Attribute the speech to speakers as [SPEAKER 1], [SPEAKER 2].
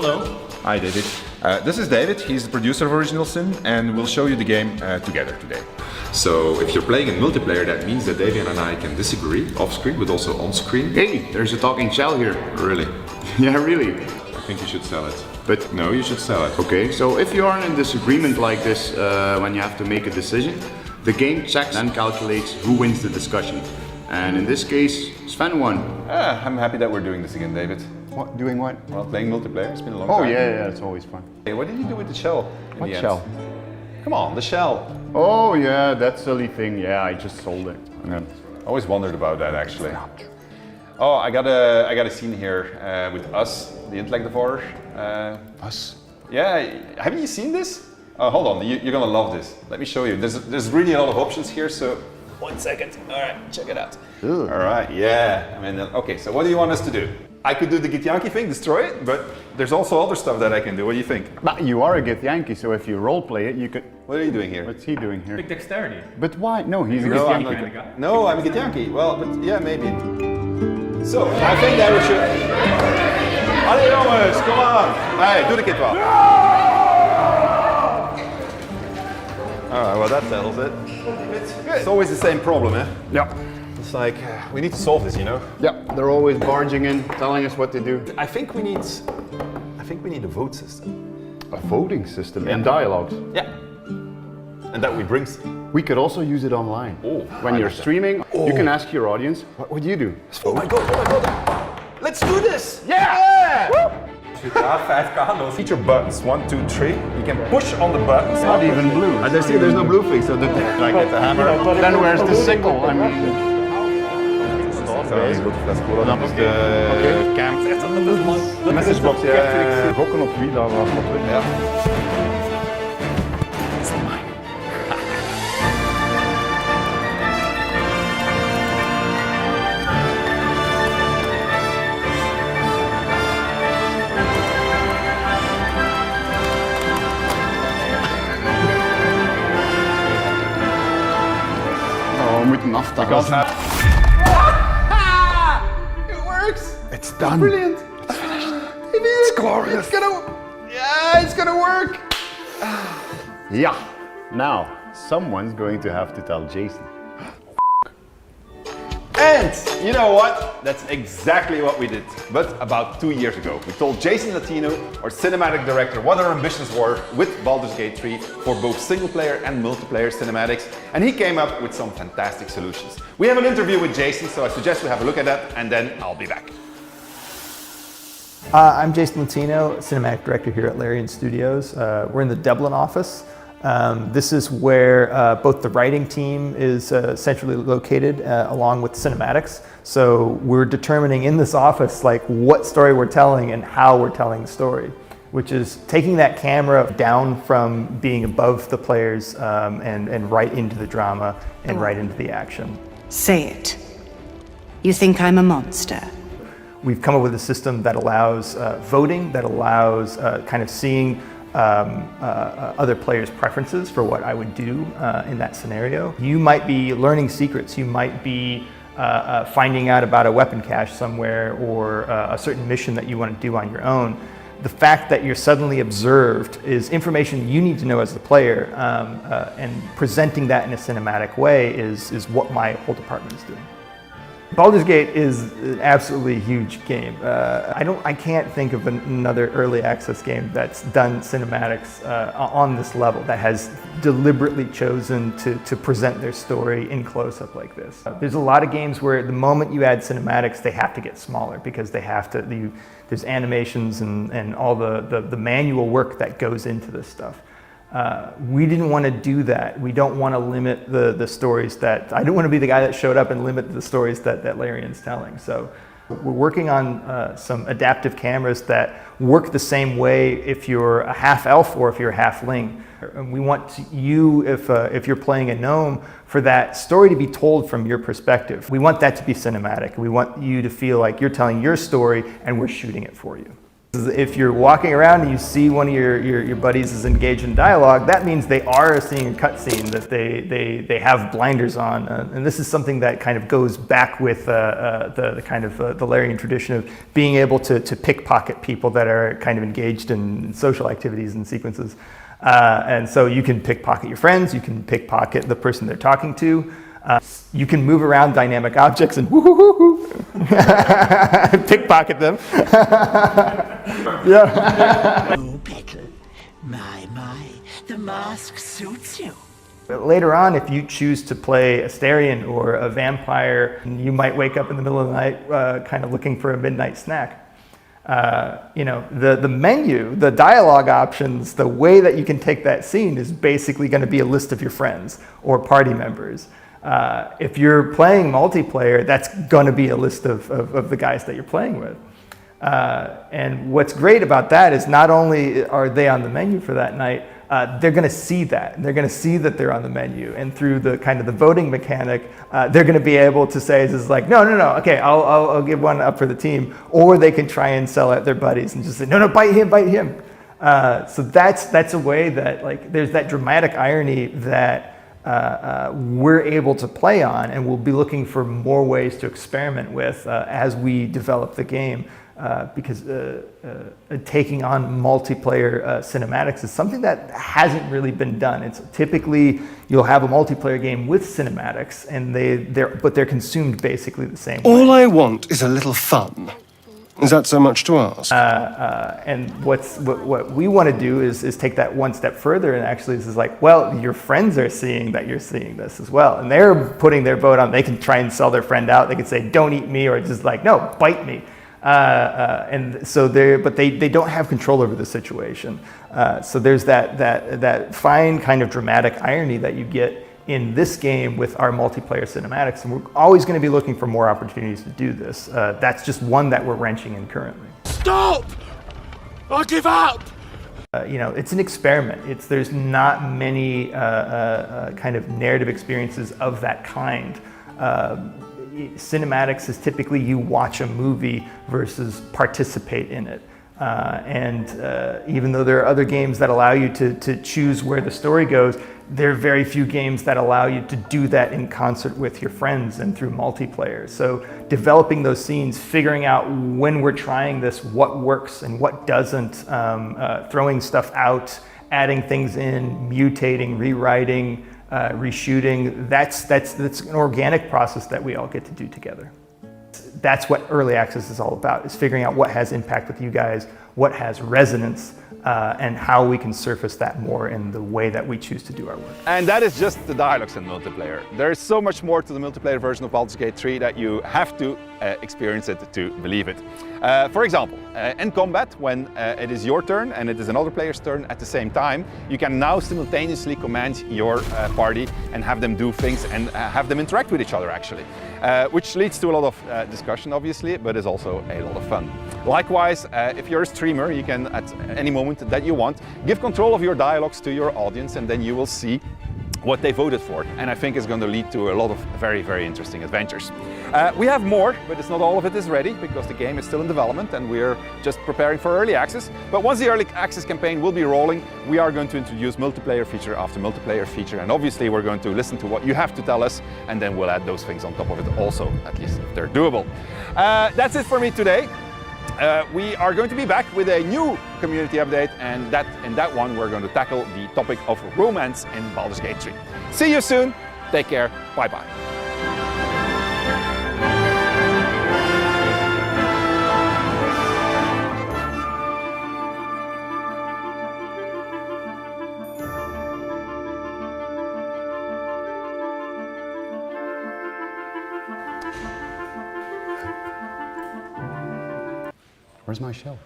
[SPEAKER 1] Hello.
[SPEAKER 2] Hi, David. This is David. He's the producer of Original Sin, and we'll show you the game together today.
[SPEAKER 3] So, if you're playing in multiplayer, that means that Davian and I can disagree off-screen, but also on-screen.
[SPEAKER 1] Hey, there's a talking shell here.
[SPEAKER 3] Really?
[SPEAKER 1] Yeah, really.
[SPEAKER 3] I think you should sell it.
[SPEAKER 1] But
[SPEAKER 3] No, you should sell it.
[SPEAKER 1] okay, so if you are in a disagreement like this, when you have to make a decision, the game checks and calculates who wins the discussion. And in this case, Sven won.
[SPEAKER 2] I'm happy that we're doing this again, David.
[SPEAKER 1] What? Doing what?
[SPEAKER 2] Well, playing multiplayer. It's been a long
[SPEAKER 1] Oh
[SPEAKER 2] time.
[SPEAKER 1] yeah, it's always fun.
[SPEAKER 2] Hey, what did you do with the shell? In
[SPEAKER 1] What
[SPEAKER 2] the end?
[SPEAKER 1] shell?
[SPEAKER 2] Come on, the shell.
[SPEAKER 1] Oh yeah, that silly thing. Yeah, I just sold it.
[SPEAKER 2] I always wondered about that, actually. Oh, I got a scene here with us, the Interactivity.
[SPEAKER 1] Us?
[SPEAKER 2] Yeah, haven't you seen this? Oh, hold on, you're gonna love this. Let me show you. There's really a lot of options here, so 1 second. All right, check it out.
[SPEAKER 1] Ooh.
[SPEAKER 2] All right, yeah. I mean, okay. So what do you want us to do? I could do the Githyanki thing, destroy it, but there's also other stuff that I can do. What do you think?
[SPEAKER 1] But you are a Githyanki, so if you roleplay it, you could.
[SPEAKER 2] What are you doing here?
[SPEAKER 1] What's he doing here?
[SPEAKER 4] Big dexterity.
[SPEAKER 1] But why? No, he's a
[SPEAKER 2] No, I'm
[SPEAKER 1] Githyanki.
[SPEAKER 2] not. No, I'm a Githyanki. Well, but yeah, maybe. So I think that we should. Allee jongens, kom aan. Hey, doe de kit wel. All right, well that settles it. It's always the same problem, eh?
[SPEAKER 1] Yeah.
[SPEAKER 2] It's like we need to solve this, you know.
[SPEAKER 1] Yeah, they're always barging in, telling us what to do.
[SPEAKER 2] I think we need a vote system.
[SPEAKER 1] A voting system and dialogues.
[SPEAKER 2] Yeah. And that we bring.
[SPEAKER 1] We could also use it online.
[SPEAKER 2] Oh,
[SPEAKER 1] when
[SPEAKER 2] I
[SPEAKER 1] you're
[SPEAKER 2] like that.
[SPEAKER 1] streaming, you can ask your audience, what do you do?
[SPEAKER 2] Oh my god! Let's do this!
[SPEAKER 1] Yeah!
[SPEAKER 2] Feature buttons 1, 2, 3. You can push on the buttons.
[SPEAKER 1] Not even blue.
[SPEAKER 2] There's no blue fix. So I get the hammer.
[SPEAKER 1] Then where's the sickle? I mean,
[SPEAKER 2] Zo, je doet de fles cola. Dan is de cam. De messagebox. Ja.
[SPEAKER 1] gokken op wie dan was.
[SPEAKER 2] Ja.
[SPEAKER 1] Oh, we moeten afstaan.
[SPEAKER 2] It works.
[SPEAKER 1] It's done.
[SPEAKER 2] Brilliant. It's finished. It's glorious. It's gonna work.
[SPEAKER 1] Yeah. Now, someone's going to have to tell Jason.
[SPEAKER 2] And you know what? That's exactly what we did. But about 2 years ago, we told Jason Latino, our cinematic director, what our ambitions were with Baldur's Gate 3 for both single player and multiplayer cinematics, and he came up with some fantastic solutions. We have an interview with Jason, so I suggest we have a look at that, and then I'll be back.
[SPEAKER 5] I'm Jason Latino, cinematic director here at Larian Studios. We're in the Dublin office. This is where both the writing team is centrally located along with cinematics. So we're determining in this office like what story we're telling and how we're telling the story, which is taking that camera down from being above the players and right into the drama and right into the action.
[SPEAKER 6] Say it. You think I'm a monster?
[SPEAKER 5] We've come up with a system that allows voting, that allows kind of seeing other players' preferences for what I would do in that scenario. You might be learning secrets, you might be finding out about a weapon cache somewhere or a certain mission that you want to do on your own. The fact that you're suddenly observed is information you need to know as the player, and presenting that in a cinematic way is what my whole department is doing. Baldur's Gate is an absolutely huge game. I can't think of another early access game that's done cinematics on this level, that has deliberately chosen to present their story in close-up like this. There's a lot of games where the moment you add cinematics, they have to get smaller because they have to. There's animations and all the manual work that goes into this stuff. We didn't want to do that. We don't want to limit the stories that, I don't want to be the guy that showed up and limit the stories that Larian's telling. So we're working on some adaptive cameras that work the same way if you're a half elf or if you're a half ling. And we want you, if you're playing a gnome, for that story to be told from your perspective. We want that to be cinematic. We want you to feel like you're telling your story and we're shooting it for you. If you're walking around and you see one of your buddies is engaged in dialogue, that means they are seeing a cutscene, that they have blinders on. And this is something that kind of goes back with the kind of the Larian tradition of being able to pickpocket people that are kind of engaged in social activities and sequences. And so you can pickpocket your friends, you can pickpocket the person they're talking to. You can move around dynamic objects and pickpocket them. Yeah.
[SPEAKER 4] Oh, Petal. My, the mask suits you.
[SPEAKER 5] Later on, if you choose to play a Starian or a vampire, you might wake up in the middle of the night kind of looking for a midnight snack. You know, the menu, the dialogue options, the way that you can take that scene is basically going to be a list of your friends or party members. If you're playing multiplayer, that's going to be a list of the guys that you're playing with. And what's great about that is not only are they on the menu for that night, they're going to see that. They're going to see that they're on the menu, and through the kind of the voting mechanic, they're going to be able to say, "This is like, no, okay, I'll give one up for the team," or they can try and sell at their buddies and just say, "No, bite him." So that's a way that, like, there's that dramatic irony that we're able to play on, and we'll be looking for more ways to experiment with as we develop the game. Because taking on multiplayer cinematics is something that hasn't really been done. It's typically you'll have a multiplayer game with cinematics, and they're consumed basically the same way.
[SPEAKER 7] All I want is a little fun. Is that so much to ask?
[SPEAKER 5] And what we want to do is take that one step further, and actually this is like, well, your friends are seeing that you're seeing this as well, and they're putting their vote on. They can try and sell their friend out. They can say, "Don't eat me," or just like, "No, bite me." And so they don't have control over the situation. So there's that fine kind of dramatic irony that you get in this game with our multiplayer cinematics, and we're always going to be looking for more opportunities to do this. That's just one that we're wrenching in currently.
[SPEAKER 7] Stop! I give up!
[SPEAKER 5] You know, it's an experiment. There's not many kind of narrative experiences of that kind. Cinematics is typically you watch a movie versus participate in it. Even though there are other games that allow you to choose where the story goes, there are very few games that allow you to do that in concert with your friends and through multiplayer. So developing those scenes, figuring out when we're trying this, what works and what doesn't, throwing stuff out, adding things in, mutating, rewriting, reshooting, that's an organic process that we all get to do together. That's what early access is all about, is figuring out what has impact with you guys, what has resonance, and how we can surface that more in the way that we choose to do our work.
[SPEAKER 2] And that is just the dialogues in multiplayer. There is so much more to the multiplayer version of Baldur's Gate 3 that you have to experience it to believe it. For example, in combat, when it is your turn and it is another player's turn at the same time, you can now simultaneously command your party and have them do things and have them interact with each other, actually. Which leads to a lot of discussion, obviously, but is also a lot of fun. Likewise, if you're a streamer, you can, at any moment that you want, give control of your dialogues to your audience, and then you will see what they voted for. And I think it's going to lead to a lot of very, very interesting adventures. We have more, but it's not all of it is ready, because the game is still in development and we're just preparing for early access. But once the early access campaign will be rolling, we are going to introduce multiplayer feature after multiplayer feature, and obviously we're going to listen to what you have to tell us, and then we'll add those things on top of it also, at least if they're doable. That's it for me today. We are going to be back with a new community update, and in that one we're going to tackle the topic of romance in Baldur's Gate 3. See you soon, take care, bye bye.
[SPEAKER 1] Where's my shell?